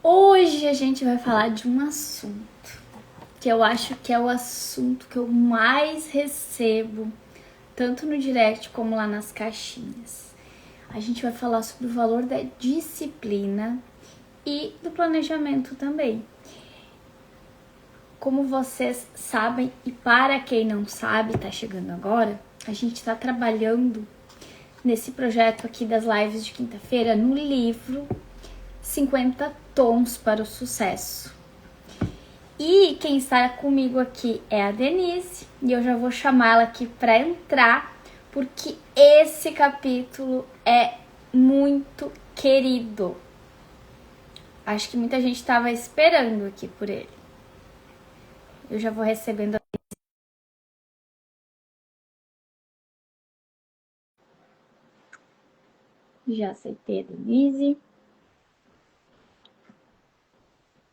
Hoje a gente vai falar de um assunto que eu acho que é o assunto que eu mais recebo, tanto no direct como lá nas caixinhas. A gente vai falar sobre o valor da disciplina e do planejamento também. Como vocês sabem, e para quem não sabe, tá chegando agora, a gente está trabalhando nesse projeto aqui das lives de quinta-feira no livro 50 Tons para o Sucesso. E quem está comigo aqui é a Denise, e eu já vou chamá-la aqui para entrar, porque esse capítulo é muito querido. Acho que muita gente estava esperando aqui por ele. Eu já vou recebendo. Já aceitei a Denise.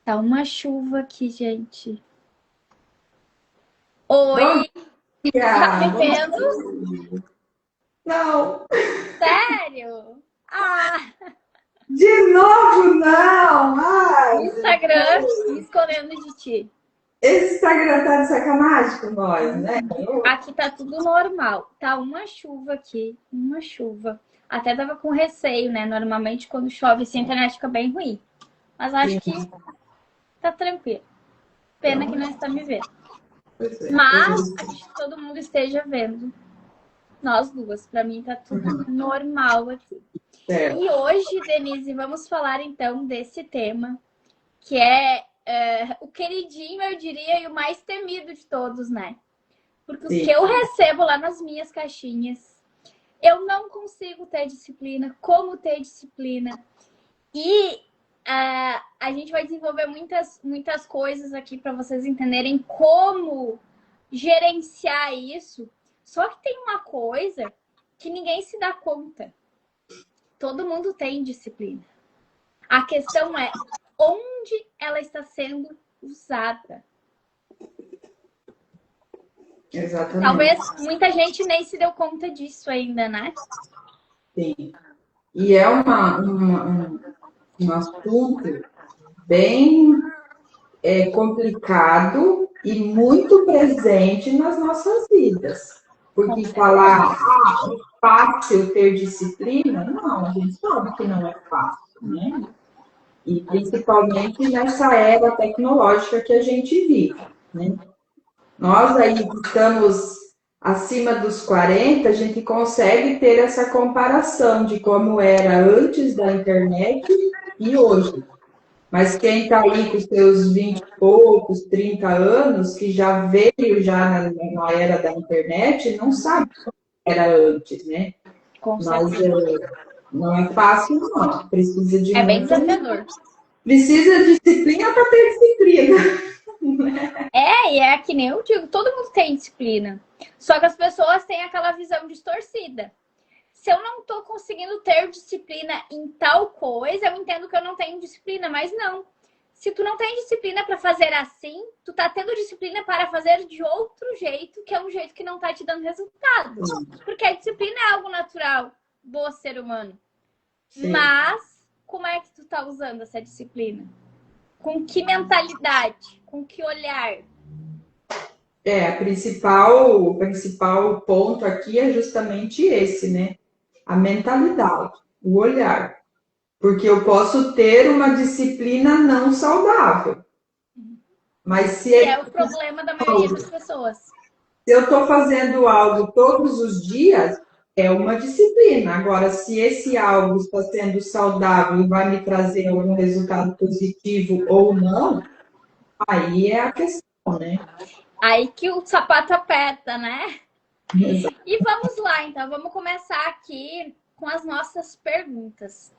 Tá uma chuva aqui, gente. Oi! Tá me vendo? Não. Sério? Ah! De novo, não! Ai, Instagram me escondendo de ti. esse Instagram tá de sacanagem com nós, né? Aqui tá tudo normal. Tá uma chuva aqui, uma chuva. Até tava com receio, né? Normalmente quando chove assim, a internet fica bem ruim. Mas acho que tá tranquilo. Pena que não está me vendo. Mas acho que todo mundo esteja vendo. Nós duas. Pra mim tá tudo normal aqui. Certo. E hoje, Denise, vamos falar então desse tema que é o queridinho, eu diria, e o mais temido de todos, né? Porque os que eu recebo lá nas minhas caixinhas, eu não consigo ter disciplina, como ter disciplina. E a gente vai desenvolver muitas coisas aqui para vocês entenderem como gerenciar isso. Só que tem uma coisa que ninguém se dá conta. Todo mundo tem disciplina. A questão é onde ela está sendo usada. Exatamente. Talvez muita gente nem se deu conta disso ainda, né? Sim. E é um assunto bem complicado e muito presente nas nossas vidas. Porque falar, é fácil ter disciplina, não, a gente sabe que não é fácil, né? E principalmente nessa era tecnológica que a gente vive, né? Nós aí que estamos acima dos 40, a gente consegue ter essa comparação de como era antes da internet e hoje. Mas quem está aí com seus 20 e poucos, 30 anos, que já veio já na era da internet, não sabe como era antes, né? Mas não é fácil, não. Precisa de bem muito. desafiador. Precisa de disciplina para ter disciplina. E é que nem eu digo, todo mundo tem disciplina. Só que as pessoas têm aquela visão distorcida. Se eu não tô conseguindo ter disciplina em tal coisa, eu entendo que eu não tenho disciplina, mas não. Se tu não tem disciplina para fazer assim, tu tá tendo disciplina para fazer de outro jeito, que é um jeito que não tá te dando resultado. Porque a disciplina é algo natural do ser humano. Sim. Mas como é que tu tá usando essa disciplina? Com que mentalidade? Com que olhar? O principal ponto aqui é justamente esse, né? A mentalidade, o olhar. Porque eu posso ter uma disciplina não saudável. Mas se é o problema da maioria das pessoas. Se eu estou fazendo algo todos os dias, é uma disciplina. Agora, se esse algo está sendo saudável e vai me trazer algum resultado positivo ou não, aí é a questão, né? Aí que o sapato aperta, né? Exato. E vamos lá, então. Vamos começar aqui com as nossas perguntas.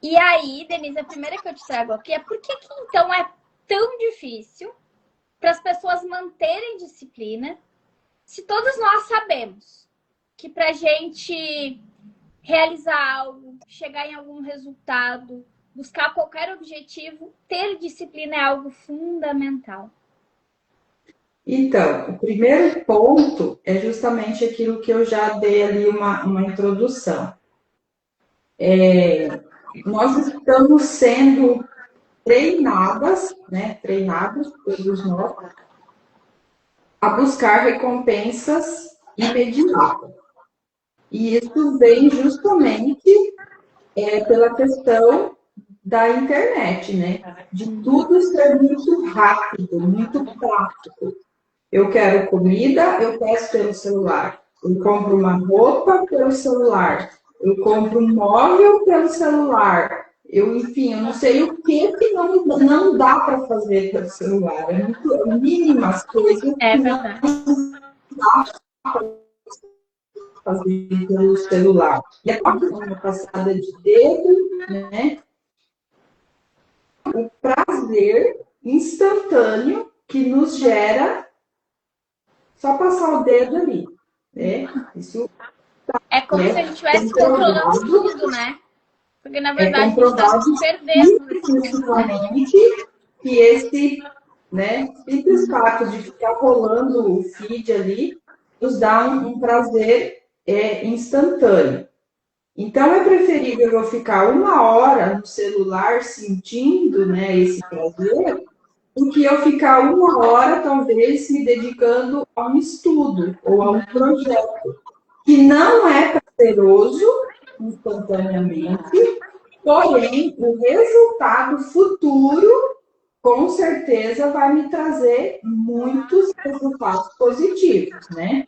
E aí, Denise, a primeira que eu te trago aqui é por que então é tão difícil para as pessoas manterem disciplina se todos nós sabemos que para a gente realizar algo, chegar em algum resultado, buscar qualquer objetivo, ter disciplina é algo fundamental. Então, o primeiro ponto é justamente aquilo que eu já dei ali uma introdução. Nós estamos sendo treinadas, né, treinados todos nós, a buscar recompensas imediatas. E isso vem justamente pela questão da internet, né? De tudo ser muito rápido, muito prático. Eu quero comida, eu peço pelo celular. Eu compro uma roupa pelo celular. Eu compro um móvel pelo celular. Enfim, eu não sei o que não dá para fazer pelo celular. É muito mínimas coisas É que não verdade. dá para fazer pelo celular. E a uma passada de dedo, né? O prazer instantâneo que nos gera só passar o dedo ali, né? Isso É como se a gente estivesse controlando tudo, né? Porque, na é verdade, a gente está comprovado se perdendo nesse mundo, né? cientificamente que esse, né, simples fato de ficar rolando o feed ali nos dá um prazer instantâneo. Então, é preferível eu ficar 1 hora no celular sentindo, né, esse prazer, do que eu ficar 1 hora, talvez, me dedicando a um estudo ou a um projeto que não é prazeroso instantaneamente, porém, o resultado futuro, com certeza, vai me trazer muitos resultados positivos, né?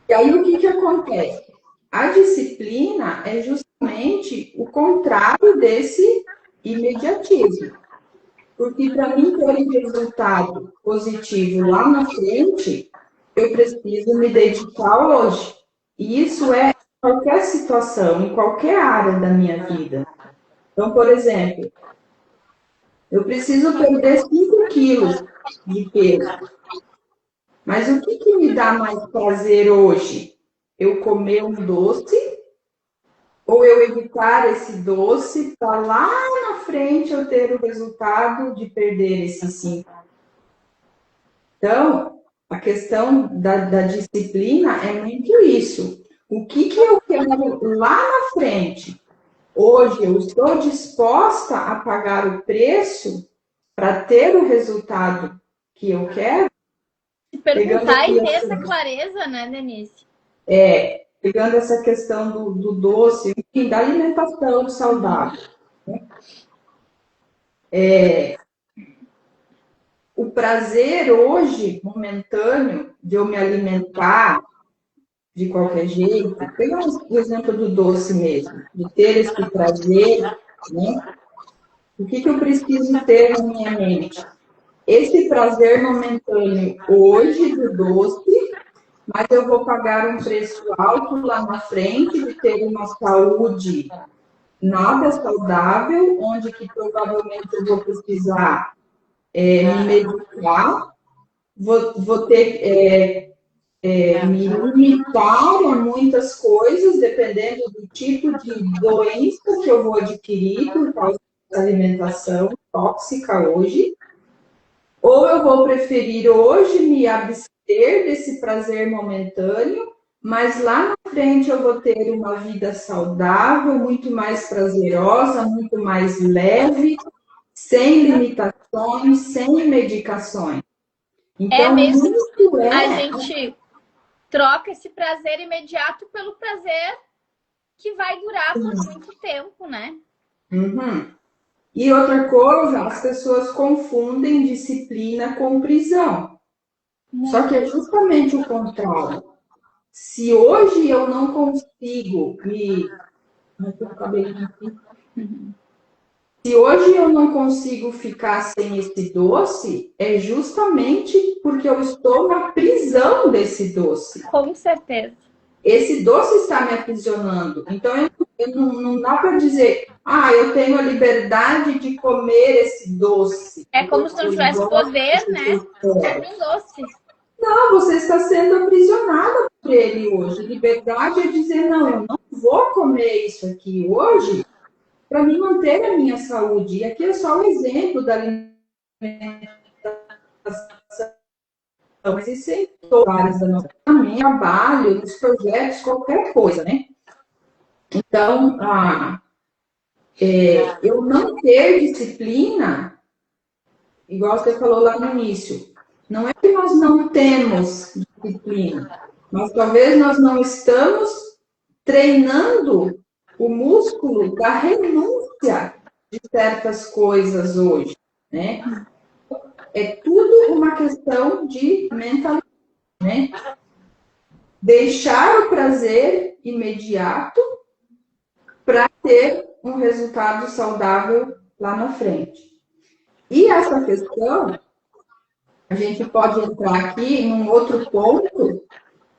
E aí, o que acontece? A disciplina é justamente o contrário desse imediatismo. Porque para mim ter um resultado positivo lá na frente, eu preciso me dedicar hoje. E isso é em qualquer situação, em qualquer área da minha vida. Então, por exemplo, eu preciso perder 5 quilos de peso. Mas o que me dá mais prazer hoje? Eu comer um doce ou eu evitar esse doce para lá na frente eu ter o resultado de perder esses 5? Então, a questão da disciplina é muito isso. O que eu quero lá na frente? Hoje eu estou disposta a pagar o preço para ter o resultado que eu quero? Se Pegando perguntar aqui e ter essa clareza, né, Denise? pegando essa questão do doce, enfim, da alimentação saudável. Né? O prazer hoje, momentâneo, de eu me alimentar de qualquer jeito, pegar o exemplo do doce mesmo, de ter esse prazer, né? O que eu preciso ter na minha mente? Esse prazer momentâneo hoje do doce, mas eu vou pagar um preço alto lá na frente de ter uma saúde nada saudável, onde que provavelmente eu vou precisar me medicar, vou ter me limitar a muitas coisas, dependendo do tipo de doença que eu vou adquirir por causa da alimentação tóxica hoje, ou eu vou preferir hoje me abster desse prazer momentâneo, mas lá na frente eu vou ter uma vida saudável, muito mais prazerosa, muito mais leve, sem limitações, sem medicações. É Então, mesmo, muito a gente troca esse prazer imediato pelo prazer que vai durar por muito tempo, né? Uhum. E outra coisa, as pessoas confundem disciplina com prisão. Só que é justamente o contrário. Se hoje eu não consigo me. Se hoje eu não consigo ficar sem esse doce, é justamente porque eu estou na prisão desse doce. Com certeza. Esse doce está me aprisionando. Então, não dá para dizer, eu tenho a liberdade de comer esse doce. É como se não tivesse poder, né? Sobre um doce. Não, você está sendo aprisionada por ele hoje. Liberdade é dizer, não, eu não vou comer isso aqui hoje para me manter a minha saúde. E aqui é só um exemplo da alimentação. Mas isso é em todas as áreas da nossa vida, trabalho, nos projetos, qualquer coisa, né? Então, Eu não ter disciplina, igual você falou lá no início, não é que nós não temos disciplina, mas talvez nós não estamos treinando o músculo da renúncia de certas coisas hoje, né? É tudo uma questão de mentalidade, né? Deixar o prazer imediato para ter um resultado saudável lá na frente. E essa questão, a gente pode entrar aqui num outro ponto,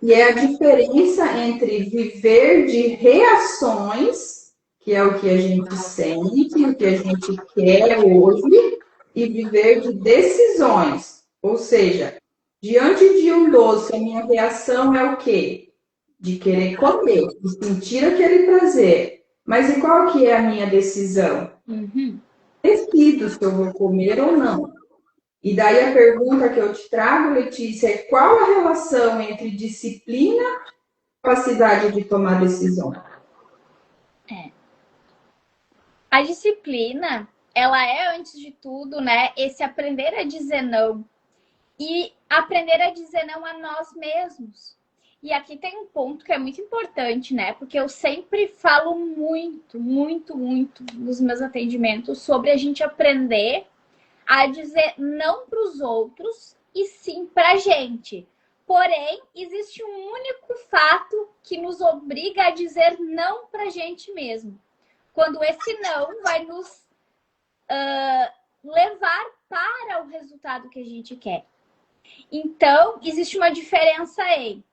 que é a diferença entre viver de reações, que é o que a gente sente, o que a gente quer hoje, e viver de decisões. Ou seja, diante de um doce, a minha reação é o quê? De querer comer, de sentir aquele prazer. Mas e qual que é a minha decisão? Decido se eu vou comer ou não. E daí a pergunta que eu te trago, Letícia, é qual a relação entre disciplina e capacidade de tomar decisão? A disciplina, ela é, antes de tudo, né, esse aprender a dizer não. E aprender a dizer não a nós mesmos. E aqui tem um ponto que é muito importante, né? Porque eu sempre falo muito nos meus atendimentos sobre a gente aprender a dizer não para os outros e sim para a gente. Porém, existe um único fato que nos obriga a dizer não para a gente mesmo. Quando esse não vai nos levar para o resultado que a gente quer. Então, existe uma diferença aí.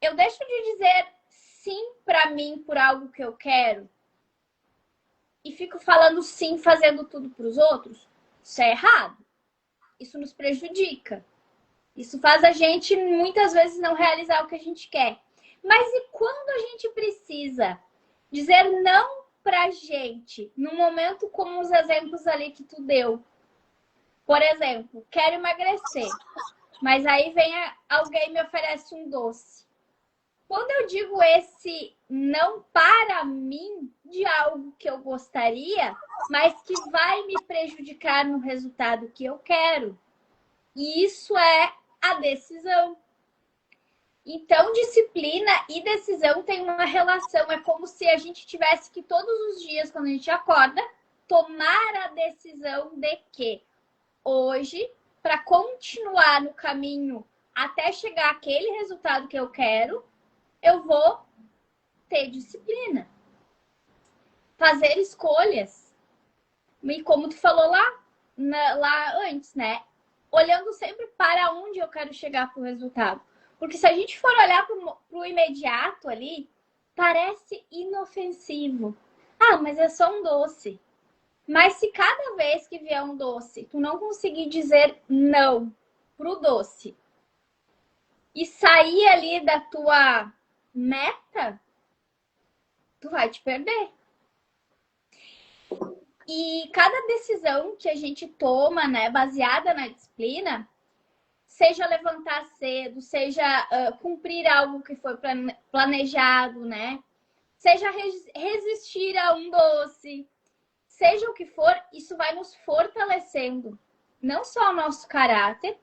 Eu deixo de dizer sim para mim por algo que eu quero e fico falando sim, fazendo tudo para os outros. Isso é errado. Isso nos prejudica. Isso faz a gente, muitas vezes, não realizar o que a gente quer. Mas e quando a gente precisa dizer não pra gente, num momento como os exemplos ali que tu deu? Por exemplo, quero emagrecer, mas aí vem alguém e me oferece um doce. Quando eu digo esse não para mim de algo que eu gostaria, mas que vai me prejudicar no resultado que eu quero, e isso é a decisão. Então, disciplina e decisão têm uma relação. É como se a gente tivesse que todos os dias, quando a gente acorda, tomar a decisão de que hoje, para continuar no caminho até chegar àquele resultado que eu quero, eu vou ter disciplina. Fazer escolhas. E como tu falou lá antes, né? Olhando sempre para onde eu quero chegar para o resultado. Porque se a gente for olhar para o imediato ali, parece inofensivo. Ah, mas é só um doce. Mas se cada vez que vier um doce, tu não conseguir dizer não pro doce e sair ali da tua meta, tu vai te perder. E cada decisão que a gente toma, né, baseada na disciplina, seja levantar cedo, seja cumprir algo que foi planejado, né? Seja resistir a um doce, seja o que for, isso vai nos fortalecendo. Não só o nosso caráter,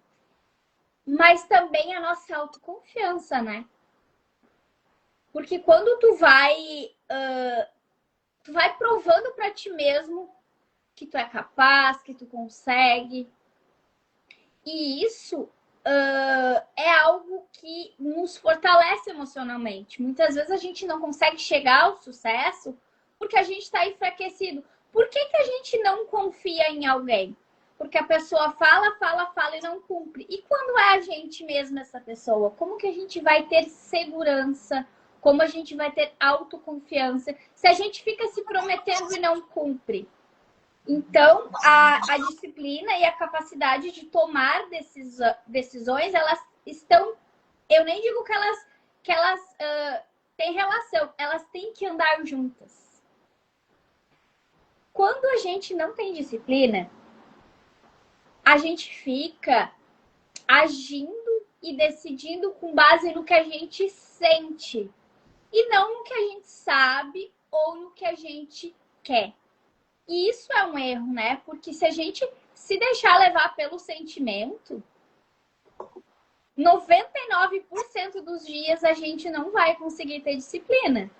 mas também a nossa autoconfiança, né? Porque quando tu vai provando para ti mesmo que tu é capaz, que tu consegue. E isso é algo que nos fortalece emocionalmente. Muitas vezes a gente não consegue chegar ao sucesso porque a gente está enfraquecido. Por que a gente não confia em alguém? Porque a pessoa fala e não cumpre. E quando é a gente mesmo essa pessoa? Como que a gente vai ter segurança? Como a gente vai ter autoconfiança se a gente fica se prometendo e não cumpre? Então, a disciplina e a capacidade de tomar decisões, elas estão... Eu nem digo que elas têm relação, elas têm que andar juntas. Quando a gente não tem disciplina, a gente fica agindo e decidindo com base no que a gente sente. E não no que a gente sabe ou no que a gente quer. E isso é um erro, né? Porque se a gente se deixar levar pelo sentimento, 99% dos dias a gente não vai conseguir ter disciplina.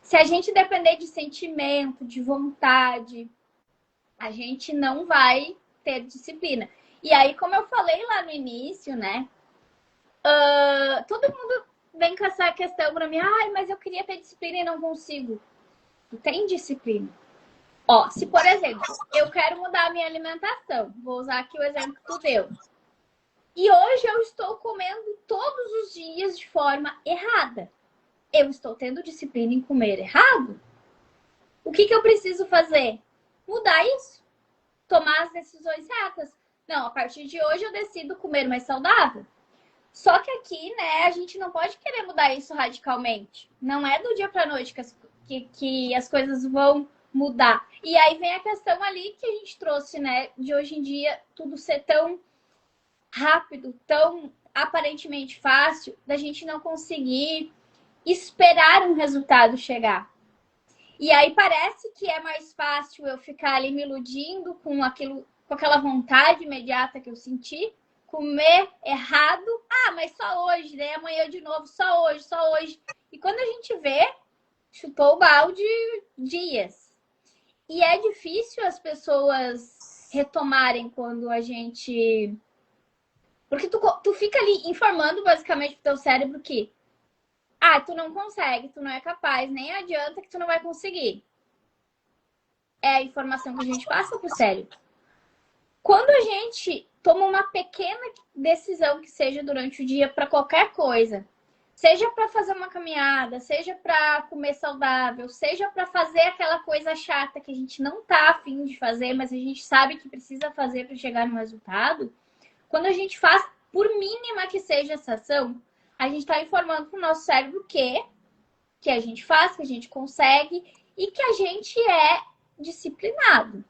Se a gente depender de sentimento, de vontade, a gente não vai ter disciplina. E aí, como eu falei lá no início, né? Todo mundo vem com essa questão pra mim. Ai, mas eu queria ter disciplina e não consigo. Tu tem disciplina. Ó, se por exemplo, eu quero mudar a minha alimentação. Vou usar aqui o exemplo que tu deu. E hoje eu estou comendo todos os dias de forma errada. Eu estou tendo disciplina em comer errado? O que eu preciso fazer? Mudar isso. Tomar as decisões certas. Não, a partir de hoje eu decido comer mais saudável. Só que aqui, né, a gente não pode querer mudar isso radicalmente. Não é do dia para noite que as coisas vão mudar. E aí vem a questão ali que a gente trouxe, né, de hoje em dia tudo ser tão rápido, tão aparentemente fácil, da gente não conseguir esperar um resultado chegar. E aí parece que é mais fácil eu ficar ali me iludindo com aquilo, com aquela vontade imediata que eu senti, comer errado, mas só hoje, daí amanhã de novo, só hoje, só hoje. E quando a gente vê, chutou o balde dias. E é difícil as pessoas retomarem quando a gente... Porque tu fica ali informando basicamente pro teu cérebro que tu não consegue, tu não é capaz, nem adianta que tu não vai conseguir. É a informação que a gente passa pro cérebro. Quando a gente toma uma pequena decisão que seja durante o dia para qualquer coisa, seja para fazer uma caminhada, seja para comer saudável, seja para fazer aquela coisa chata que a gente não tá afim de fazer, mas a gente sabe que precisa fazer para chegar no resultado, quando a gente faz, por mínima que seja essa ação, a gente está informando para o nosso cérebro que a gente faz, que a gente consegue e que a gente é disciplinado.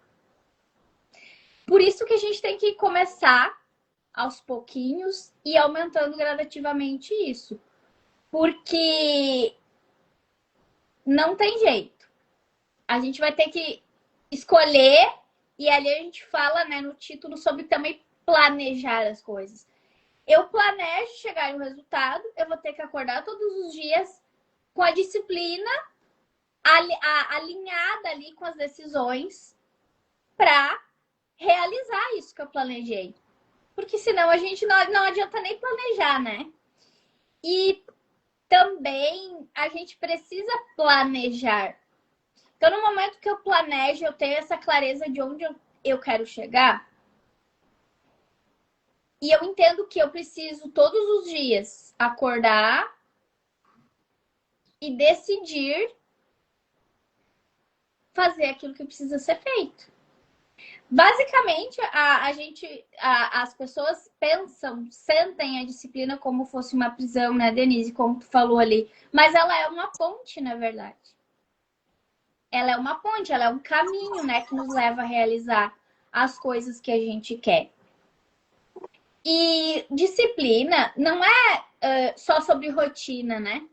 Por isso que a gente tem que começar aos pouquinhos e aumentando gradativamente isso. Porque não tem jeito. A gente vai ter que escolher, e ali a gente fala, né, no título sobre também planejar as coisas. Eu planejo chegar em um resultado, eu vou ter que acordar todos os dias com a disciplina alinhada ali com as decisões para realizar isso que eu planejei. Porque senão a gente não adianta nem planejar, né? E também a gente precisa planejar. Então, no momento que eu planejo, eu tenho essa clareza de onde eu quero chegar. E eu entendo que eu preciso todos os dias acordar e decidir fazer aquilo que precisa ser feito. Basicamente, as pessoas sentem a disciplina como fosse uma prisão, né, Denise, como tu falou ali. Mas ela é uma ponte, na verdade. Ela é uma ponte, ela é um caminho, né, que nos leva a realizar as coisas que a gente quer. E disciplina não é só sobre rotina, né?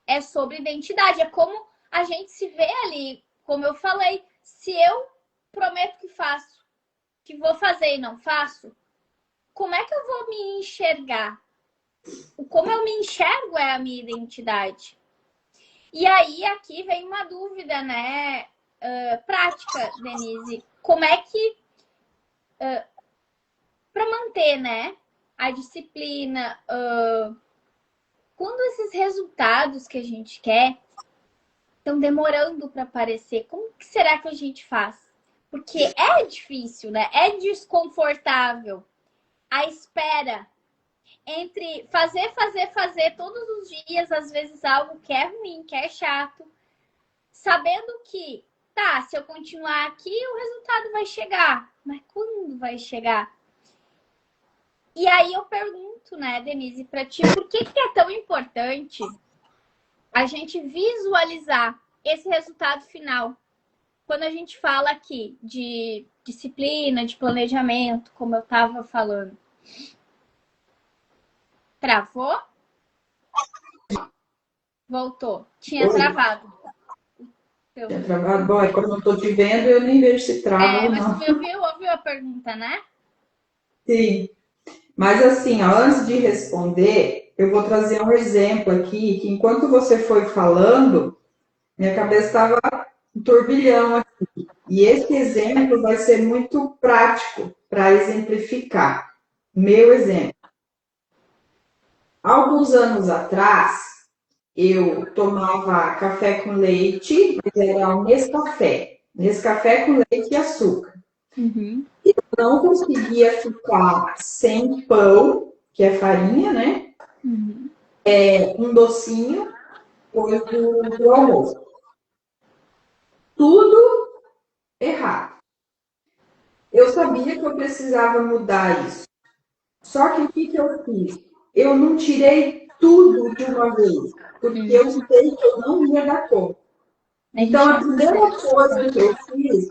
É sobre identidade. É como a gente se vê ali, como eu falei. Se eu prometo que faço, que vou fazer e não faço, como é que eu vou me enxergar? Como eu me enxergo é a minha identidade. E aí, aqui vem uma dúvida, né? Prática, Denise. Como é que... para manter, né? A disciplina... quando esses resultados que a gente quer estão demorando para aparecer, como que será que a gente faz? Porque é difícil, né? É desconfortável. A espera entre fazer todos os dias, às vezes algo que é ruim, que é chato, sabendo que, se eu continuar aqui, o resultado vai chegar. Mas quando vai chegar? E aí eu pergunto, né, Denise, para ti, por que é tão importante a gente visualizar esse resultado final? Quando a gente fala aqui de disciplina, de planejamento, como eu estava falando. Travou? Voltou. Tinha travado. Tinha travado. Bom, quando eu não estou te vendo, eu nem vejo se trava ou Mas não. tu ouviu a pergunta, né? Sim. Mas assim, ó, antes de responder, eu vou trazer um exemplo aqui, que enquanto você foi falando, minha cabeça estava um turbilhão aqui. E esse exemplo vai ser muito prático para exemplificar. Meu exemplo. Alguns anos atrás, eu tomava café com leite, mas era um Nescafé. Nescafé com leite e açúcar. Uhum. Não conseguia ficar sem pão, que é farinha, né? Uhum. Um docinho, depois do almoço. Tudo errado. Eu sabia que eu precisava mudar isso. Só que o que eu fiz? Eu não tirei tudo de uma vez, porque eu sei que eu não ia dar conta. Então, a primeira coisa que eu fiz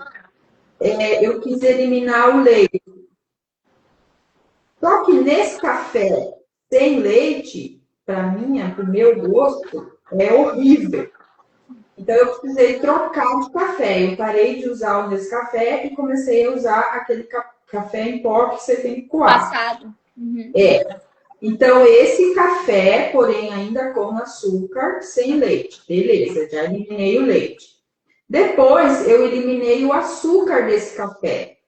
eu quis eliminar o leite. Só que nesse café sem leite, para o meu gosto, é horrível. Então, eu precisei trocar de café. Eu parei de usar o Nescafé e comecei a usar aquele café em pó que você tem que coar. Passado. Uhum. Então, esse café, porém, ainda com açúcar, sem leite. Beleza, já eliminei o leite. Depois, eu eliminei o açúcar desse café.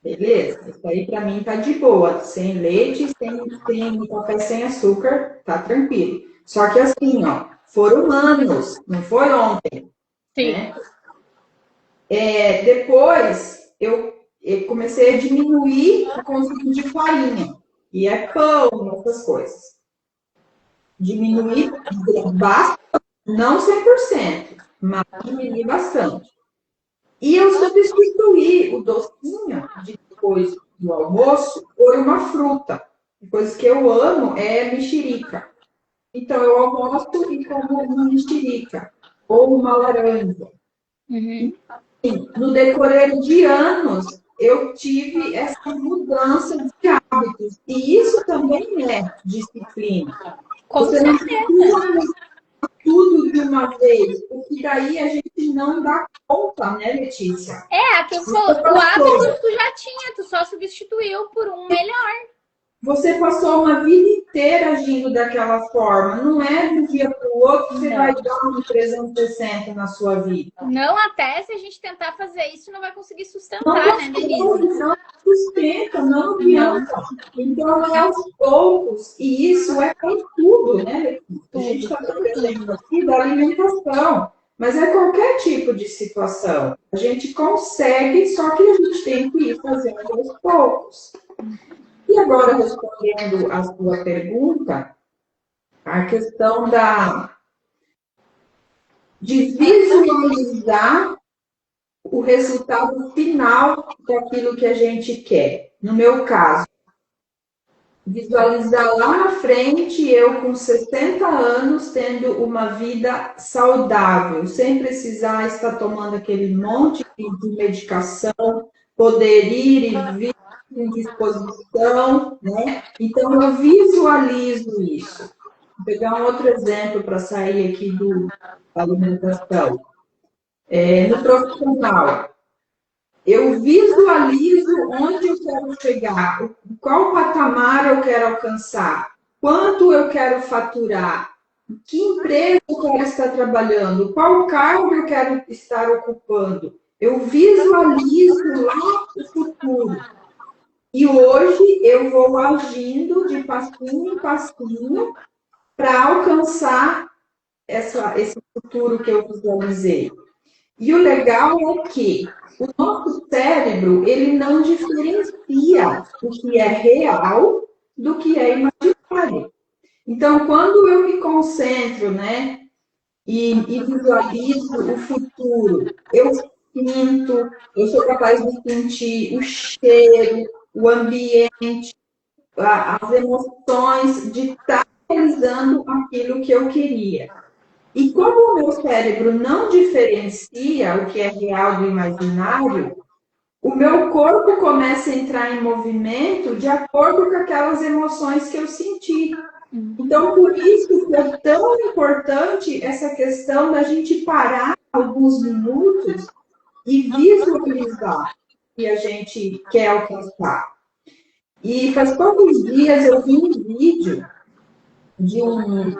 Beleza? Isso aí, para mim, tá de boa. Sem leite, sem café sem açúcar, tá tranquilo. Só que assim, ó, foram anos, não foi ontem. Sim. Né? Depois, eu comecei a diminuir o consumo de farinha. E é pão, essas coisas. Diminuir bastante, não 100%, mas diminuir bastante. E eu substituí o docinho de depois do almoço por uma fruta. Coisa que eu amo é mexerica. Então, eu almoço e como uma mexerica ou uma laranja. Uhum. No decorrer de anos, eu tive essa mudança de hábitos. E isso também é disciplina. Com Você não certeza. precisa tudo de uma vez, porque daí a gente não dá conta, né, Letícia? Aquilo o hábito tu já tinha, tu só substituiu por um melhor. Você passou uma vida inteira agindo daquela forma. Não é de um dia para o outro você vai dar um 360 na sua vida. Não, até se a gente tentar fazer isso, não vai conseguir sustentar, né, Denise? Não sustenta, não adianta. Então, é aos poucos. E isso é com tudo, né? A gente está dando exemplo aqui da alimentação. Mas é qualquer tipo de situação. A gente consegue, só que a gente tem que ir fazendo aos poucos. E agora, respondendo a sua pergunta, a questão de visualizar o resultado final daquilo que a gente quer. No meu caso, visualizar lá na frente eu com 60 anos tendo uma vida saudável, sem precisar estar tomando aquele monte de medicação, poder ir e vir em disposição, né? Então, eu visualizo isso. Vou pegar um outro exemplo para sair aqui da alimentação. No profissional, eu visualizo onde eu quero chegar, qual patamar eu quero alcançar, quanto eu quero faturar, que empresa eu quero estar trabalhando, qual cargo eu quero estar ocupando. Eu visualizo lá o futuro. E hoje eu vou agindo de passinho em passinho para alcançar esse futuro que eu visualizei. E o legal é que o nosso cérebro, ele não diferencia o que é real do que é imaginário. Então, quando eu me concentro, né, e visualizo o futuro, eu sinto, eu sou capaz de sentir o cheiro, o ambiente, as emoções de estar realizando aquilo que eu queria. E como o meu cérebro não diferencia o que é real do imaginário, o meu corpo começa a entrar em movimento de acordo com aquelas emoções que eu senti. Então, por isso que é tão importante essa questão da gente parar alguns minutos e visualizar o que a gente quer alcançar. E faz poucos dias eu vi um vídeo de um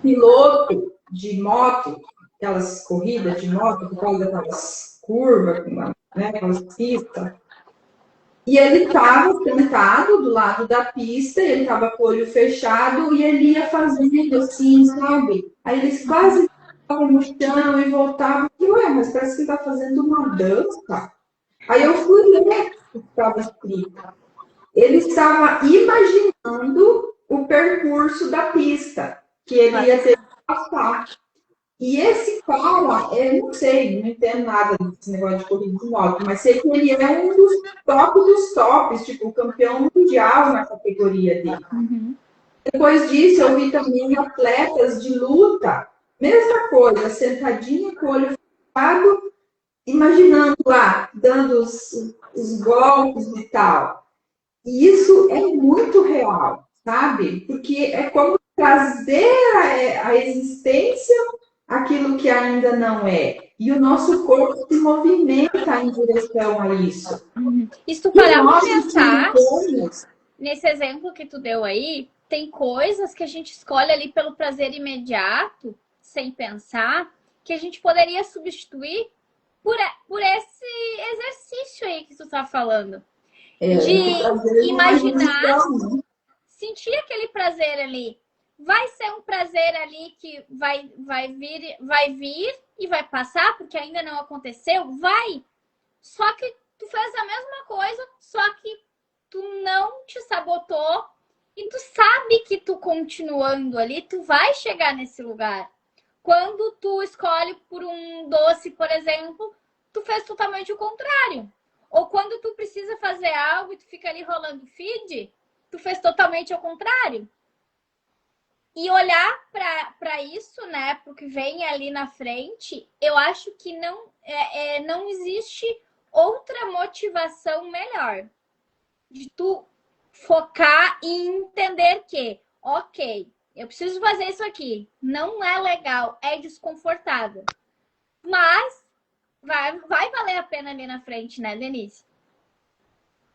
piloto de moto, aquelas corridas de moto, por causa daquelas curvas, né, aquelas pistas. E ele estava sentado do lado da pista, ele estava com o olho fechado e ele ia fazendo assim, sabe? Aí eles quase estavam no chão e voltavam. E, ué, mas parece que está fazendo uma dança. Aí eu fui ler o que estava escrito. Ele estava imaginando o percurso da pista que ele ia ter que passar. E esse cara, eu não sei, não entendo nada desse negócio de corrida de moto, mas sei que ele é um dos tops, tipo, campeão mundial na categoria dele. Uhum. Depois disso, eu vi também atletas de luta, mesma coisa, sentadinha com o olho fechado, imaginando lá, dando os golpes e tal. E isso é muito real, sabe? Porque é como trazer a existência aquilo que ainda não é. E o nosso corpo se movimenta em direção a isso. Uhum. E se tu E parar pra nós pensar, utilizamos, nesse exemplo que tu deu aí, tem coisas que a gente escolhe ali pelo prazer imediato, sem pensar, que a gente poderia substituir por esse exercício aí que tu tá falando. esse prazer De não é imaginar, ilusão, né? sentir aquele prazer ali. Vai ser um prazer ali que vai vir e vai passar, porque ainda não aconteceu? Vai! Só que tu fez a mesma coisa, só que tu não te sabotou e tu sabe que tu continuando ali, tu vai chegar nesse lugar. Quando tu escolhe por um doce, por exemplo, tu fez totalmente o contrário. Ou quando tu precisa fazer algo e tu fica ali rolando feed, tu fez totalmente ao contrário. E olhar para isso, né, para o que vem ali na frente, eu acho que não existe outra motivação melhor de tu focar e entender que, ok, eu preciso fazer isso aqui, não é legal, é desconfortável, mas vai valer a pena ali na frente, né, Denise?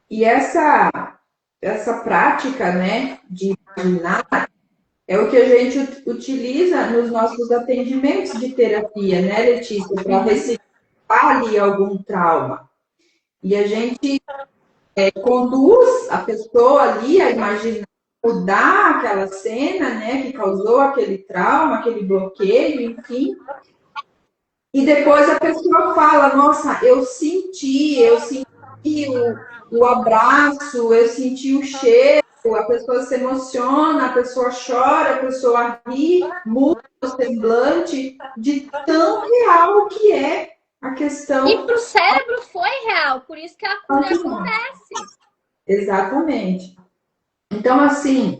E essa prática, né, de imaginar, é o que a gente utiliza nos nossos atendimentos de terapia, né, Letícia, para ressignificar ali algum trauma. E a gente conduz a pessoa ali a imaginar, mudar aquela cena, né, que causou aquele trauma, aquele bloqueio, enfim. E depois a pessoa fala, nossa, eu senti o abraço, eu senti o cheiro, a pessoa se emociona, a pessoa chora, a pessoa ri, muda o semblante de tão real que é a E questão. pro cérebro foi real, por isso que a cura acontece. Exatamente. Então, assim,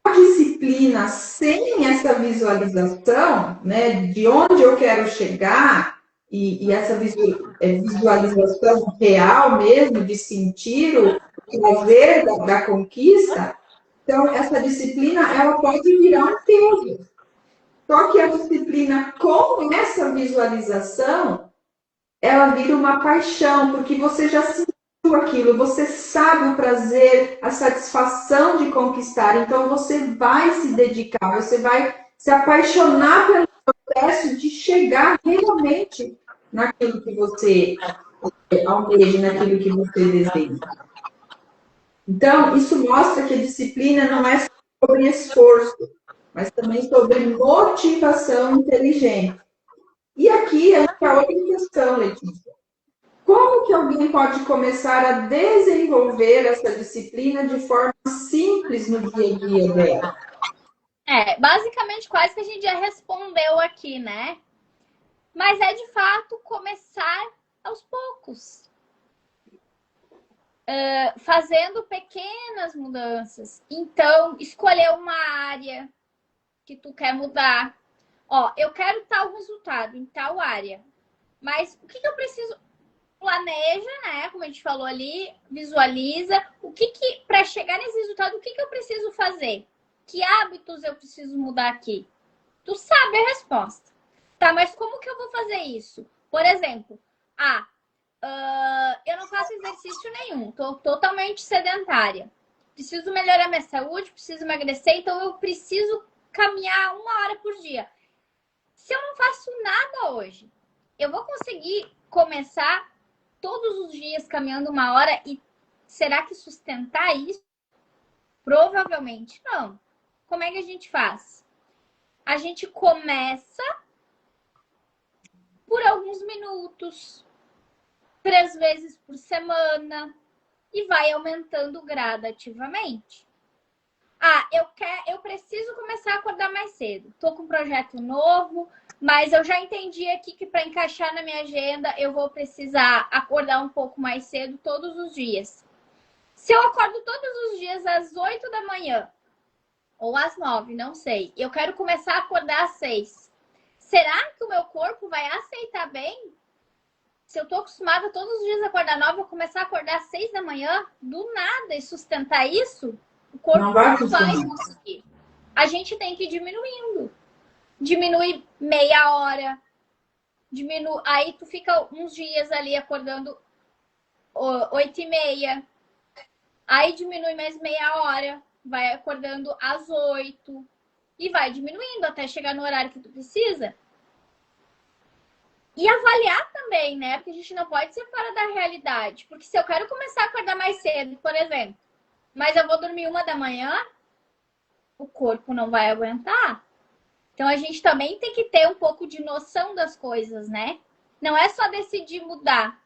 a disciplina sem essa visualização, né, de onde eu quero chegar, e essa visualização real mesmo, de sentir o prazer da conquista, então, essa disciplina, ela pode virar um peso. Só que a disciplina com essa visualização, ela vira uma paixão, porque você já sentiu aquilo, você sabe o prazer, a satisfação de conquistar, então você vai se dedicar, você vai se apaixonar pelo processo de chegar realmente naquilo que você almeja, naquilo que você deseja. Então, isso mostra que a disciplina não é sobre esforço, mas também sobre motivação inteligente. E aqui entra outra questão, Letícia. Como que alguém pode começar a desenvolver essa disciplina de forma simples no dia a dia dela? Basicamente quase que a gente já respondeu aqui, né? Mas é de fato começar aos poucos. Fazendo pequenas mudanças. Então, escolher uma área que tu quer mudar. Ó, eu quero tal resultado em tal área. Mas o que eu preciso? Planeja, né? Como a gente falou ali, visualiza o que para chegar nesse resultado, o que eu preciso fazer? Que hábitos eu preciso mudar aqui? Tu sabe a resposta. Tá, mas como que eu vou fazer isso? Por exemplo, eu não faço exercício nenhum, tô totalmente sedentária. Preciso melhorar minha saúde, preciso emagrecer, então eu preciso caminhar 1 hora por dia. Se eu não faço nada hoje, eu vou conseguir começar todos os dias caminhando 1 hora e será que sustentar isso? Provavelmente não. Como é que a gente faz? A gente começa por alguns minutos, 3 vezes por semana e vai aumentando gradativamente. Eu preciso começar a acordar mais cedo. Tô com um projeto novo, mas eu já entendi aqui que para encaixar na minha agenda eu vou precisar acordar um pouco mais cedo todos os dias. Se eu acordo todos os dias às 8 da manhã ou às 9, não sei, eu quero começar a acordar às 6. Será que o meu corpo vai aceitar bem? Se eu tô acostumada todos os dias a acordar 9, eu vou começar a acordar às 6 da manhã, do nada, e sustentar isso, o corpo não vai conseguir. A gente tem que ir diminuindo. Diminui meia hora. Aí tu fica uns dias ali acordando 8h30. Aí diminui mais meia hora. Vai acordando às 8. E vai diminuindo até chegar no horário que tu precisa. E avaliar também, né? Porque a gente não pode ser fora da realidade. Porque se eu quero começar a acordar mais cedo, por exemplo, mas eu vou dormir 1 da manhã, o corpo não vai aguentar. Então a gente também tem que ter um pouco de noção das coisas, né? Não é só decidir mudar.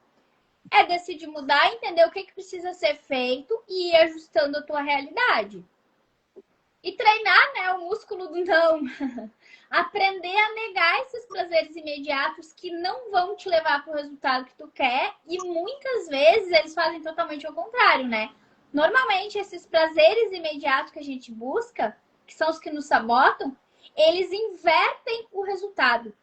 É decidir mudar, entender o que precisa ser feito e ir ajustando a tua realidade. E treinar, né, o músculo do não. Aprender a negar esses prazeres imediatos que não vão te levar para o resultado que tu quer. E muitas vezes eles fazem totalmente ao contrário, né? Normalmente esses prazeres imediatos que a gente busca, que são os que nos sabotam, eles invertem o resultado.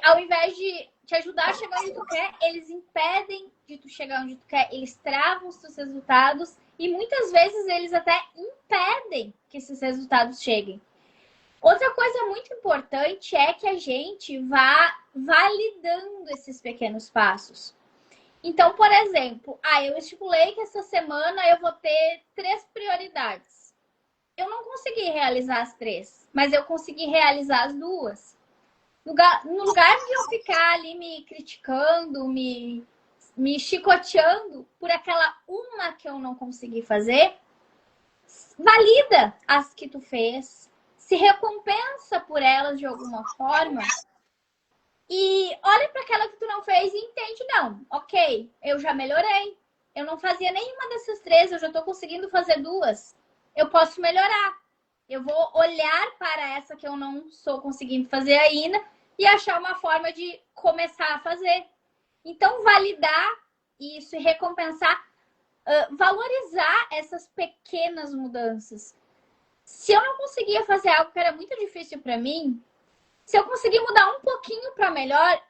Ao invés de te ajudar a chegar onde tu quer, eles impedem de tu chegar onde tu quer, eles travam os teus resultados e muitas vezes eles até impedem que esses resultados cheguem. Outra coisa muito importante é que a gente vá validando esses pequenos passos. Então, por exemplo, eu estipulei que essa semana eu vou ter 3 prioridades. Eu não consegui realizar as 3, mas eu consegui realizar as 2. No lugar de eu ficar ali me criticando, me chicoteando por aquela uma que eu não consegui fazer, valida as que tu fez, se recompensa por elas de alguma forma e olha para aquela que tu não fez e entende, não, ok, eu já melhorei, eu não fazia nenhuma dessas 3, eu já estou conseguindo fazer 2, eu posso melhorar, eu vou olhar para essa que eu não estou conseguindo fazer ainda e achar uma forma de começar a fazer. Então, validar isso e recompensar, valorizar essas pequenas mudanças. Se eu não conseguia fazer algo que era muito difícil para mim, se eu conseguir mudar um pouquinho para melhor,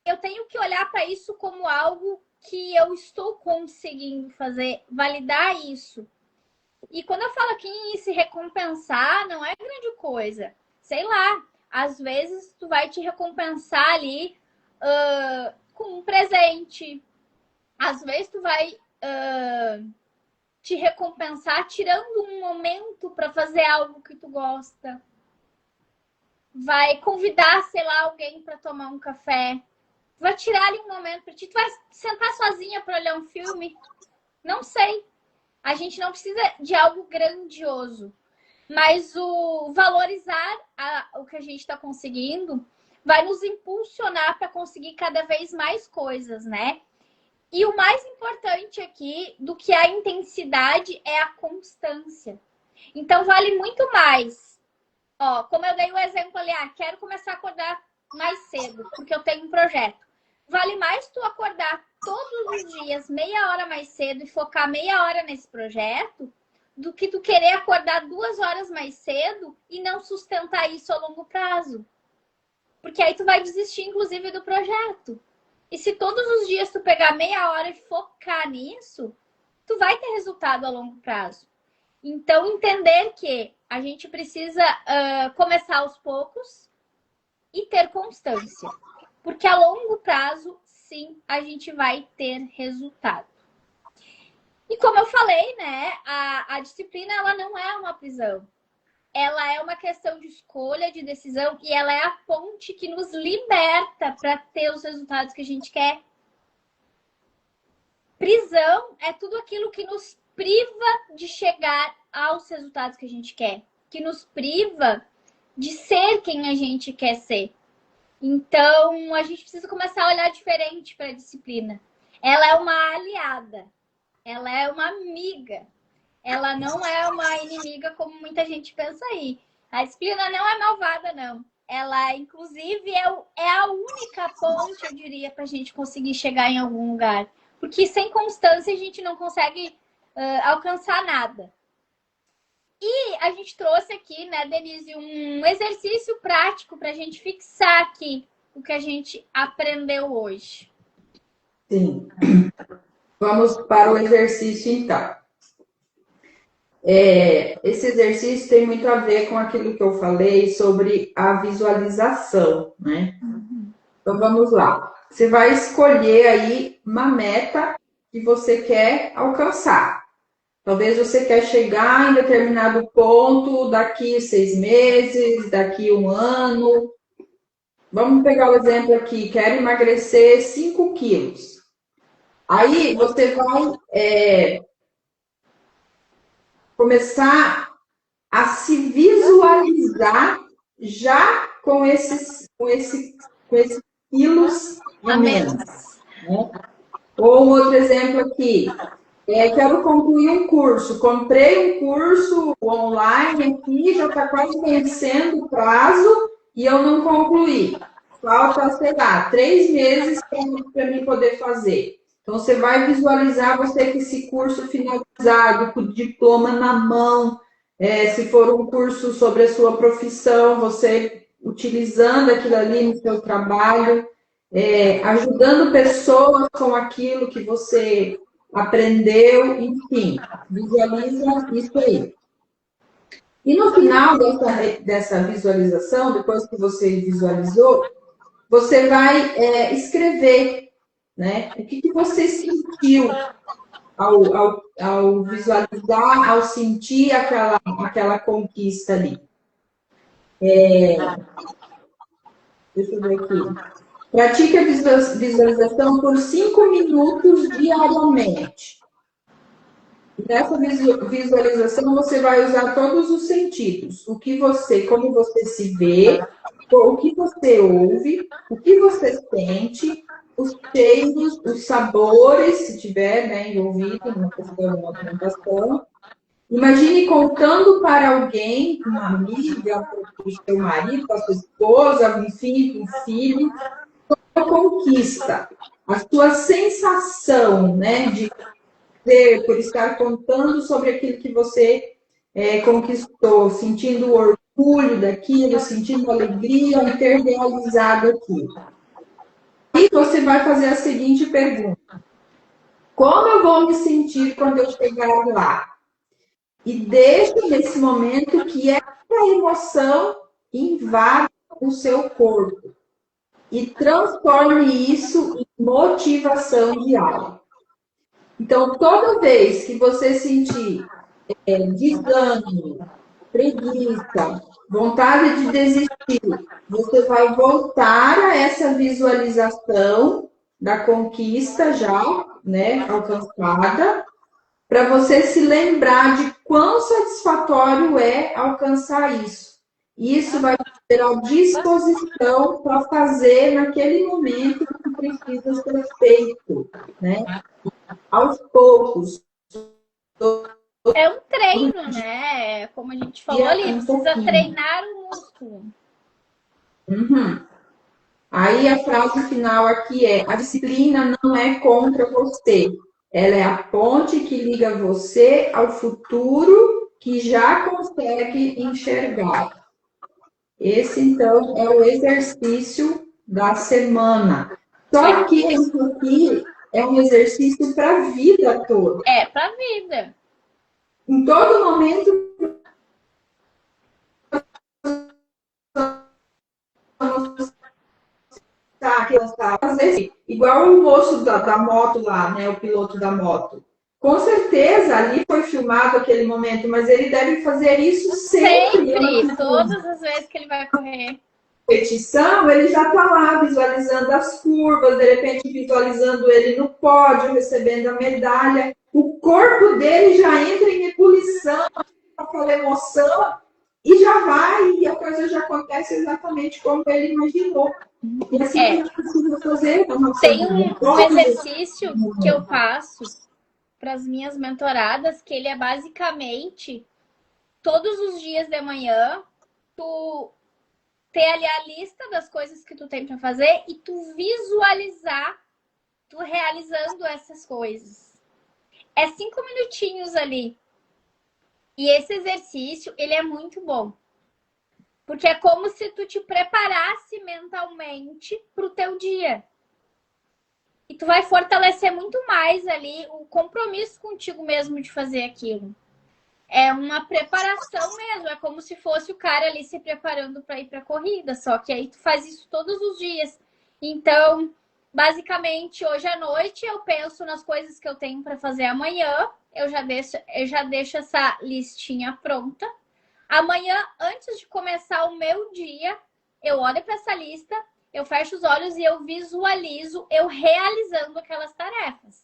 eu tenho que olhar para isso como algo que eu estou conseguindo fazer, validar isso. E quando eu falo aqui em se recompensar, não é grande coisa. Sei lá, às vezes tu vai te recompensar ali com um presente. Às vezes tu vai te recompensar tirando um momento para fazer algo que tu gosta. Vai convidar, sei lá, alguém para tomar um café. Tu vai tirar ali um momento para ti. Tu vai sentar sozinha para olhar um filme. Não sei. A gente não precisa de algo grandioso. Mas o valorizar o que a gente está conseguindo vai nos impulsionar para conseguir cada vez mais coisas, né? E o mais importante aqui do que a intensidade é a constância. Então, vale muito mais. Como eu dei o exemplo ali, quero começar a acordar mais cedo, porque eu tenho um projeto. Vale mais tu acordar todos os dias meia hora mais cedo e focar meia hora nesse projeto do que tu querer acordar 2 horas mais cedo e não sustentar isso a longo prazo. Porque aí tu vai desistir, inclusive, do projeto. E se todos os dias tu pegar meia hora e focar nisso, tu vai ter resultado a longo prazo. Então, entender que a gente precisa começar aos poucos e ter constância. Porque a longo prazo, sim, a gente vai ter resultado. E como eu falei, né, a disciplina ela não é uma prisão. Ela é uma questão de escolha, de decisão, e ela é a ponte que nos liberta para ter os resultados que a gente quer. Prisão é tudo aquilo que nos priva de chegar aos resultados que a gente quer, que nos priva de ser quem a gente quer ser. Então, a gente precisa começar a olhar diferente para a disciplina. Ela é uma aliada, ela é uma amiga, ela não é uma inimiga como muita gente pensa aí. A disciplina não é malvada, não. Ela, inclusive, é a única ponte, eu diria, para a gente conseguir chegar em algum lugar. Porque sem constância a gente não consegue alcançar nada. E a gente trouxe aqui, né, Denise, um exercício prático para a gente fixar aqui o que a gente aprendeu hoje. Sim. Vamos para o exercício, então. Esse exercício tem muito a ver com aquilo que eu falei sobre a visualização, né? Então, vamos lá. Você vai escolher aí uma meta que você quer alcançar. Talvez você quer chegar em determinado ponto daqui 6 meses, daqui 1 ano. Vamos pegar o exemplo aqui. Quero emagrecer 5 quilos. Aí você vai começar a se visualizar já com esses quilos a menos. Né? Ou um outro exemplo aqui. Quero concluir um curso. Comprei um curso online aqui, já está quase vencendo o prazo e eu não concluí. Falta, sei lá, 3 meses para mim poder fazer. Então, você vai visualizar você com esse curso finalizado, com o diploma na mão. Se for um curso sobre a sua profissão, você utilizando aquilo ali no seu trabalho, ajudando pessoas com aquilo que você aprendeu, enfim, visualiza isso aí. E no final dessa visualização, depois que você visualizou, você vai escrever, né? O que você sentiu ao visualizar, ao sentir aquela conquista ali. Deixa eu ver aqui. Pratique a visualização por 5 minutos diariamente. Nessa visualização, você vai usar todos os sentidos. Como você se vê, o que você ouve, o que você sente, os cheiros, os sabores, se tiver, né, envolvido numa questão de alimentação. Imagine contando para alguém, uma amiga, para o seu marido, para a sua esposa, enfim, um filho, a conquista, a sua sensação, né, de por estar contando sobre aquilo que você conquistou, sentindo orgulho daquilo, sentindo alegria em ter realizado aquilo. E você vai fazer a seguinte pergunta: como eu vou me sentir quando eu chegar lá? E deixe nesse momento que essa emoção invada o seu corpo e transforme isso em motivação diária. Então, toda vez que você sentir desânimo, preguiça, vontade de desistir, você vai voltar a essa visualização da conquista já, né, alcançada, para você se lembrar de quão satisfatório é alcançar isso. Isso vai ter a disposição para fazer naquele momento que precisa ser feito, né? Aos poucos. É um treino, né? Como a gente falou ali, precisa treinar o músculo. Uhum. Aí a frase final aqui é: a disciplina não é contra você. Ela é a ponte que liga você ao futuro que já consegue enxergar. Esse, então, é o exercício da semana. Só que isso aqui é um exercício para a vida toda. Para a vida. Em todo momento, filmar, que fazer igual o moço da moto lá, né? O piloto da moto. Com certeza ali foi filmado aquele momento, mas ele deve fazer isso sempre. Sempre, todas as vezes que ele vai correr. Competição, ele já está lá visualizando as curvas, de repente visualizando ele no pódio, recebendo a medalha. O corpo dele já entra em ebulição, aquela emoção, e já vai, e a coisa já acontece exatamente como ele imaginou. E assim a gente precisa fazer. Tem um exercício que eu faço para as minhas mentoradas, que ele é basicamente todos os dias de manhã, tu ter ali a lista das coisas que tu tem para fazer e tu visualizar tu realizando essas coisas. É 5 minutinhos ali. E esse exercício, ele é muito bom. Porque é como se tu te preparasse mentalmente pro teu dia. E tu vai fortalecer muito mais ali o compromisso contigo mesmo de fazer aquilo. É uma preparação mesmo, é como se fosse o cara ali se preparando para ir para a corrida, só que aí tu faz isso todos os dias. Então, basicamente, hoje à noite eu penso nas coisas que eu tenho para fazer amanhã, eu já deixo essa listinha pronta. Amanhã, antes de começar o meu dia, eu olho para essa lista, eu fecho os olhos e eu visualizo eu realizando aquelas tarefas.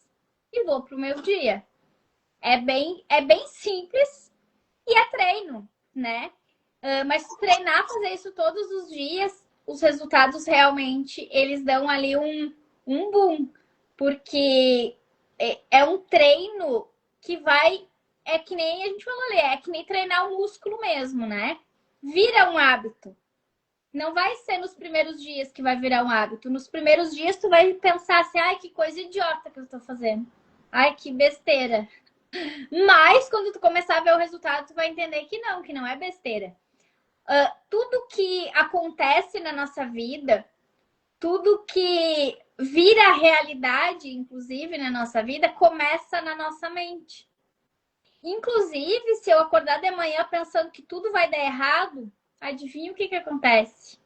E vou para o meu dia. É bem simples e é treino, né? Mas se treinar, fazer isso todos os dias, os resultados realmente, eles dão ali um boom. Porque é um treino que vai... É que nem a gente falou ali, é que nem treinar o músculo mesmo, né? Vira um hábito. Não vai ser nos primeiros dias que vai virar um hábito. Nos primeiros dias tu vai pensar assim, ai, que coisa idiota que eu tô fazendo. Ai, que besteira. Mas quando tu começar a ver o resultado, tu vai entender que não é besteira. Tudo que acontece na nossa vida, tudo que vira realidade, inclusive na nossa vida, começa na nossa mente. Inclusive, se eu acordar de manhã pensando que tudo vai dar errado, adivinha o que acontece?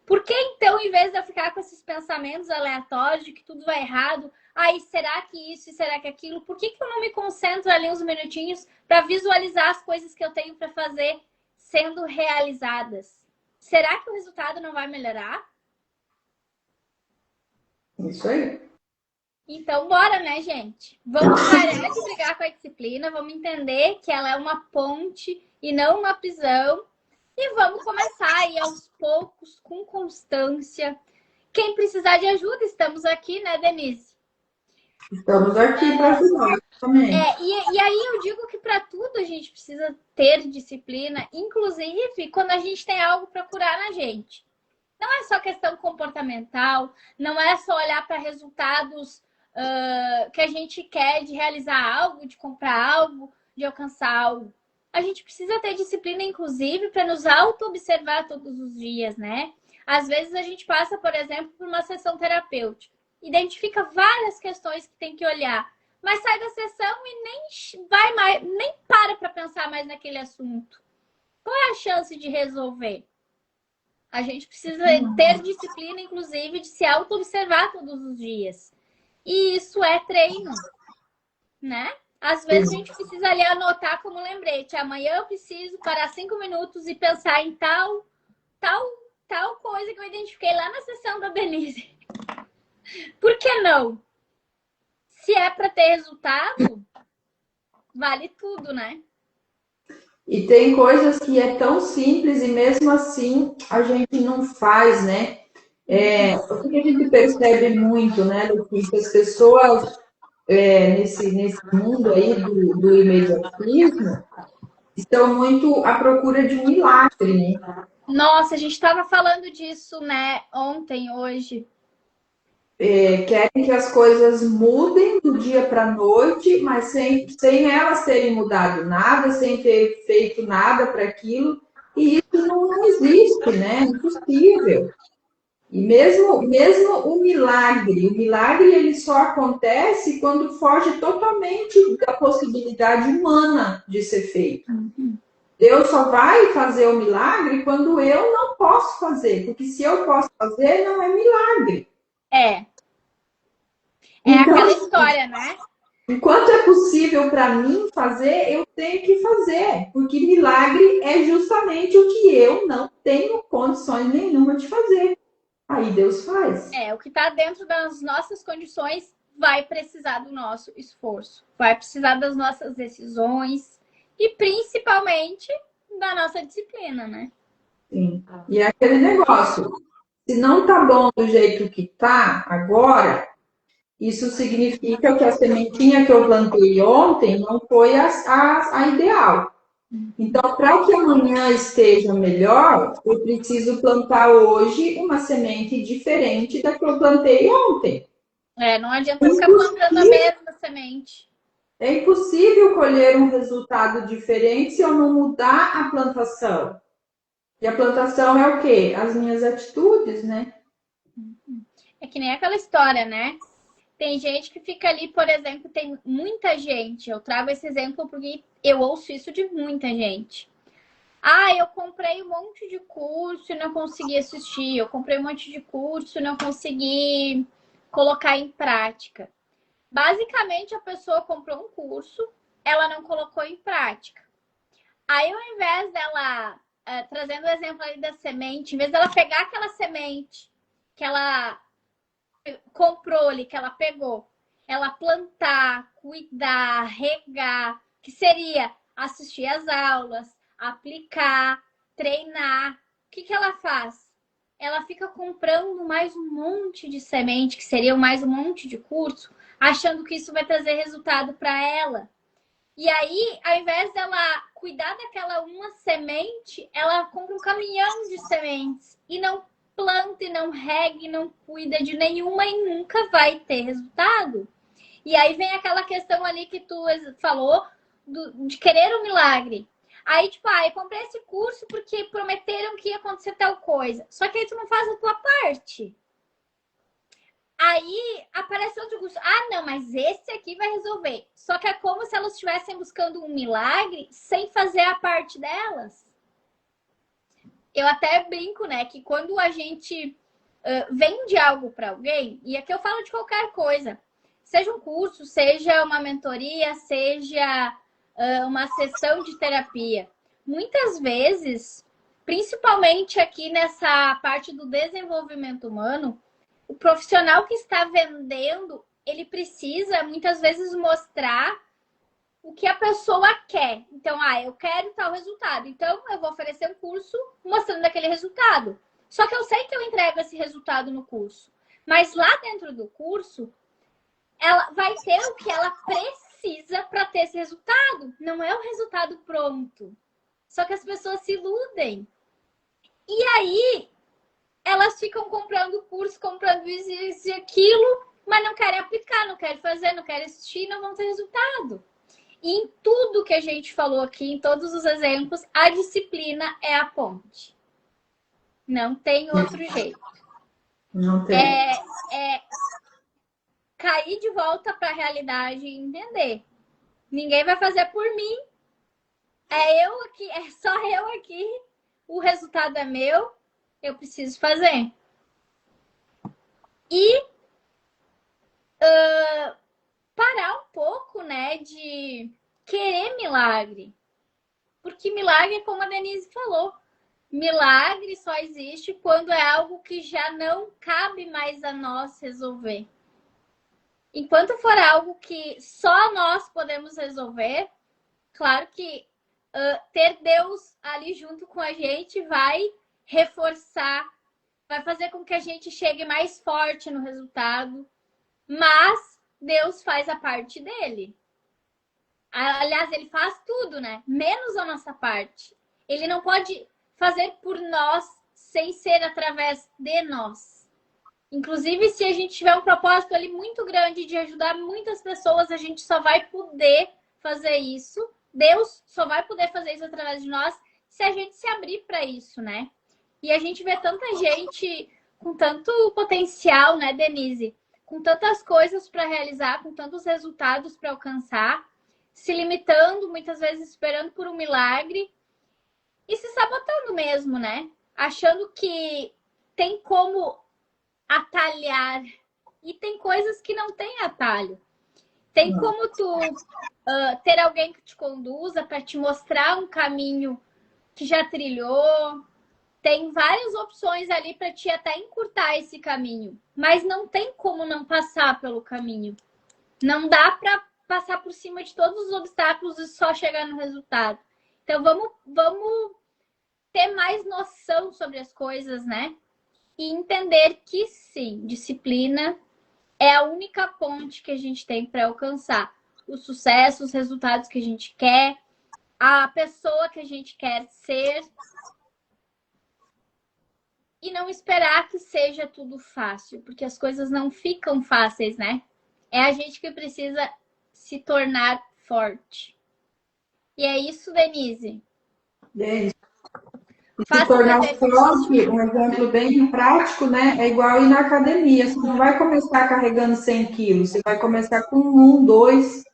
Por que então, em vez de eu ficar com esses pensamentos aleatórios de que tudo vai errado, ai, será que isso e será que aquilo? Por que eu não me concentro ali uns minutinhos para visualizar as coisas que eu tenho para fazer sendo realizadas? Será que o resultado não vai melhorar? Isso aí. Então, bora, né, gente? Vamos parar de brigar com a disciplina, vamos entender que ela é uma ponte e não uma prisão. E vamos começar aí aos poucos, com constância. Quem precisar de ajuda, estamos aqui, né, Denise? Estamos aqui para ajudar também. E aí eu digo que para tudo a gente precisa ter disciplina, inclusive quando a gente tem algo para curar na gente. Não é só questão comportamental, não é só olhar para resultados que a gente quer de realizar algo, de comprar algo, de alcançar algo. A gente precisa ter disciplina, inclusive, para nos auto-observar todos os dias, né? Às vezes a gente passa, por exemplo, por uma sessão terapêutica. Identifica várias questões que tem que olhar. Mas sai da sessão e nem para pensar mais naquele assunto. Qual é a chance de resolver? A gente precisa ter disciplina, inclusive, de se auto-observar todos os dias. E isso é treino, né? Às vezes a gente precisa ali anotar como lembrete. Amanhã eu preciso parar 5 minutos e pensar em tal coisa que eu identifiquei lá na sessão da Denise. Por que não? Se é para ter resultado, vale tudo, né? E tem coisas que é tão simples e mesmo assim a gente não faz, né? O que a gente percebe muito, né, que as pessoas nesse mundo aí do imediatismo estão muito à procura de um milagre, né? Nossa, a gente estava falando disso, né, ontem, hoje. Querem que as coisas mudem do dia para a noite, mas sem elas terem mudado nada, sem ter feito nada para aquilo, e isso não existe, né? É impossível. E mesmo o milagre ele só acontece quando foge totalmente da possibilidade humana de ser feito. Deus só vai fazer o milagre quando eu não posso fazer, porque se eu posso fazer, não é milagre. É Então, aquela história, né? enquanto é possível para mim fazer, eu tenho que fazer, porque milagre é justamente o que eu não tenho condições nenhuma de fazer. Aí Deus faz. O que está dentro das nossas condições vai precisar do nosso esforço, vai precisar das nossas decisões e principalmente da nossa disciplina, né? Sim. E é aquele negócio, se não tá bom do jeito que tá agora, isso significa que a sementinha que eu plantei ontem não foi a ideal. Então, para que amanhã esteja melhor, eu preciso plantar hoje uma semente diferente da que eu plantei ontem. Não adianta ficar plantando a mesma semente. É impossível colher um resultado diferente se eu não mudar a plantação. E a plantação é o quê? As minhas atitudes, né? É que nem aquela história, né? Tem gente que fica ali, por exemplo, tem muita gente. Eu trago esse exemplo porque eu ouço isso de muita gente. Ah, eu comprei um monte de curso e não consegui assistir. Eu comprei um monte de curso e não consegui colocar em prática. Basicamente, a pessoa comprou um curso, ela não colocou em prática. Aí, ao invés dela, trazendo o exemplo aí da semente, em vez dela pegar aquela semente que ela comprou ali, que ela pegou, ela plantar, cuidar, regar, que seria assistir às aulas, aplicar, treinar. O que ela faz? Ela fica comprando mais um monte de semente, que seria mais um monte de curso, achando que isso vai trazer resultado para ela. E aí, ao invés dela cuidar daquela uma semente, ela compra um caminhão de sementes e não planta e não rega e não cuida de nenhuma e nunca vai ter resultado. E aí vem aquela questão ali que tu falou de querer um milagre. Aí, tipo, eu comprei esse curso porque prometeram que ia acontecer tal coisa. Só que aí tu não faz a tua parte. Aí aparece outro curso. Ah, não, mas esse aqui vai resolver. Só que é como se elas estivessem buscando um milagre sem fazer a parte delas. Eu até brinco, né, que quando a gente vende algo para alguém, e aqui eu falo de qualquer coisa, seja um curso, seja uma mentoria, seja uma sessão de terapia, muitas vezes, principalmente aqui nessa parte do desenvolvimento humano, o profissional que está vendendo, ele precisa muitas vezes mostrar o que a pessoa quer. Então, eu quero tal resultado. Então, eu vou oferecer um curso mostrando aquele resultado. Só que eu sei que eu entrego esse resultado no curso. Mas lá dentro do curso, ela vai ter o que ela precisa para ter esse resultado. Não é o resultado pronto. Só que as pessoas se iludem. E aí, elas ficam comprando curso, comprando isso e aquilo, mas não querem aplicar, não querem fazer, não querem assistir, não vão ter resultado. E em tudo que a gente falou aqui, em todos os exemplos, a disciplina é a ponte. Não tem outro jeito. Não tem. É cair de volta para a realidade e entender. Ninguém vai fazer por mim. É eu aqui, é só eu aqui. O resultado é meu. Eu preciso fazer. E parar um pouco, né, de querer milagre. Porque milagre, como a Denise falou, milagre só existe quando é algo que já não cabe mais a nós resolver. Enquanto for algo que só nós podemos resolver, claro que ter Deus ali junto com a gente vai reforçar, vai fazer com que a gente chegue mais forte no resultado, mas Deus faz a parte dele. Aliás, ele faz tudo, né? Menos a nossa parte. Ele não pode fazer por nós sem ser através de nós. Inclusive, se a gente tiver um propósito ali muito grande de ajudar muitas pessoas, a gente só vai poder fazer isso. Deus só vai poder fazer isso através de nós se a gente se abrir para isso, né? E a gente vê tanta gente com tanto potencial, né, Denise? Com tantas coisas para realizar, com tantos resultados para alcançar, se limitando, muitas vezes esperando por um milagre e se sabotando mesmo, né? Achando que tem como atalhar E tem coisas que não tem atalho. Tem como tu ter alguém que te conduza para te mostrar um caminho que já trilhou. Tem várias opções ali para te até encurtar esse caminho. Mas não tem como não passar pelo caminho. Não dá para passar por cima de todos os obstáculos e só chegar no resultado. Então vamos ter mais noção sobre as coisas, né? E entender que sim, disciplina é a única ponte que a gente tem para alcançar o sucesso, os resultados que a gente quer, a pessoa que a gente quer ser. E não esperar que seja tudo fácil, porque as coisas não ficam fáceis, né? É a gente que precisa se tornar forte. E é isso, Denise. É isso. E se Faça um tornar exercício. forte, um exemplo bem prático, né? É igual ir na academia. Você não vai começar carregando 100 quilos, você vai começar com um, dois,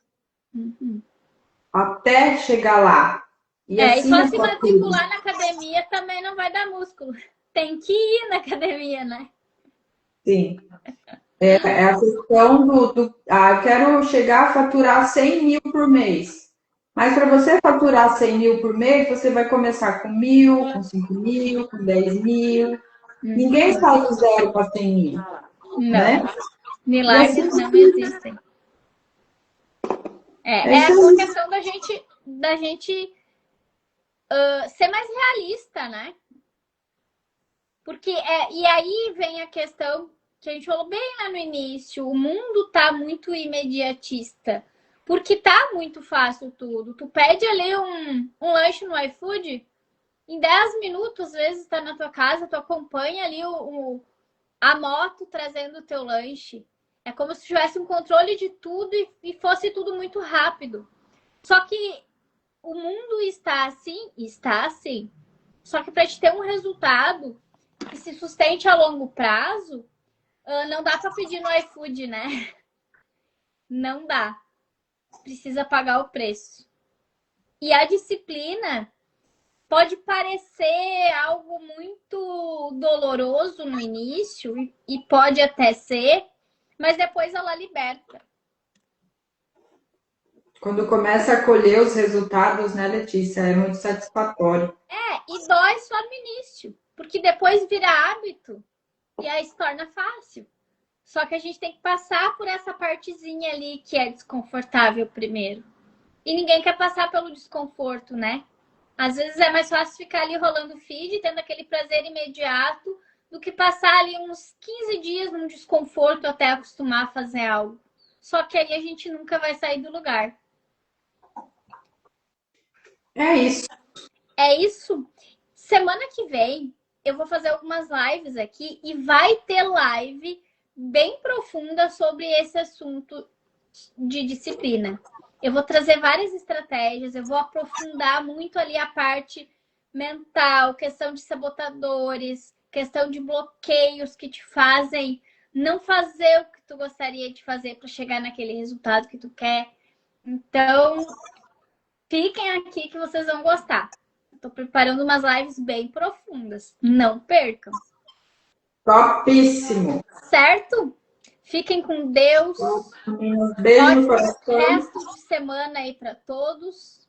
até chegar lá. E E assim só é se com a tudo. matricular na academia também não vai dar músculo. Tem que ir na academia, né? Sim. É a questão eu quero chegar a faturar 100 mil por mês. Mas para você faturar 100 mil por mês, você vai começar com 1.000, com 5 mil, com 10 mil. Ninguém sai do zero para 100 mil, Não. né? E assim, Milagres não existem. é É isso a aí. questão da gente ser mais realista, né? Porque e aí vem a questão que a gente falou bem lá no início, o mundo tá muito imediatista. Porque tá muito fácil tudo. Tu pede ali um lanche no iFood, em 10 minutos, às vezes, tá na tua casa, tu acompanha ali a moto trazendo o teu lanche. É como se tivesse um controle de tudo e fosse tudo muito rápido. Só que o mundo está assim, está assim. Só que para te ter um resultado que se sustente a longo prazo, não dá para pedir no iFood, né? Não dá. Precisa pagar o preço. E a disciplina pode parecer algo muito doloroso no início, e pode até ser, mas depois ela liberta. Quando começa a colher os resultados, né, Letícia? É muito satisfatório. E dói só no início, porque depois vira hábito e aí se torna fácil. Só que a gente tem que passar por essa partezinha ali que é desconfortável primeiro. E ninguém quer passar pelo desconforto, né? Às vezes é mais fácil ficar ali rolando o feed, tendo aquele prazer imediato, do que passar ali uns 15 dias num desconforto até acostumar a fazer algo. Só que aí a gente nunca vai sair do lugar. É isso. É isso. Semana que vem eu vou fazer algumas lives aqui e vai ter live bem profunda sobre esse assunto de disciplina. Eu vou trazer várias estratégias, eu vou aprofundar muito ali a parte mental, questão de sabotadores, questão de bloqueios que te fazem não fazer o que tu gostaria de fazer para chegar naquele resultado que tu quer. Então, fiquem aqui que vocês vão gostar. Estou preparando umas lives bem profundas. Não percam. Topíssimo. Certo? Fiquem com Deus. Um beijo no coração. Resto de semana aí para todos.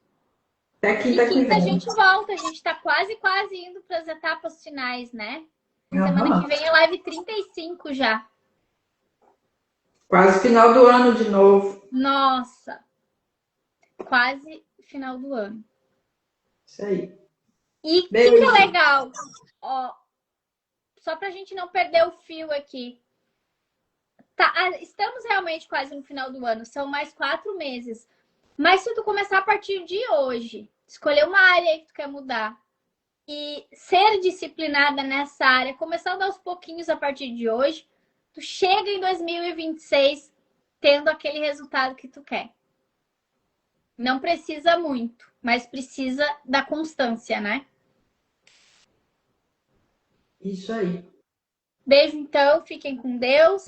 Até E quinta que quinta a vem. gente volta. A gente está quase indo para as etapas finais, né? Semana que Uhum. vem é live 35 já. Quase final do ano de novo. Nossa! Quase final do ano. Isso aí. E o que Beijo. é legal? Ó, só para a gente não perder o fio aqui. Estamos realmente quase no final do ano. São mais 4 meses. Mas se tu começar a partir de hoje, escolher uma área que tu quer mudar e ser disciplinada nessa área, começando aos pouquinhos a partir de hoje, tu chega em 2026 tendo aquele resultado que tu quer. Não precisa muito, mas precisa da constância, né? Isso aí. Beijo, então. Fiquem com Deus.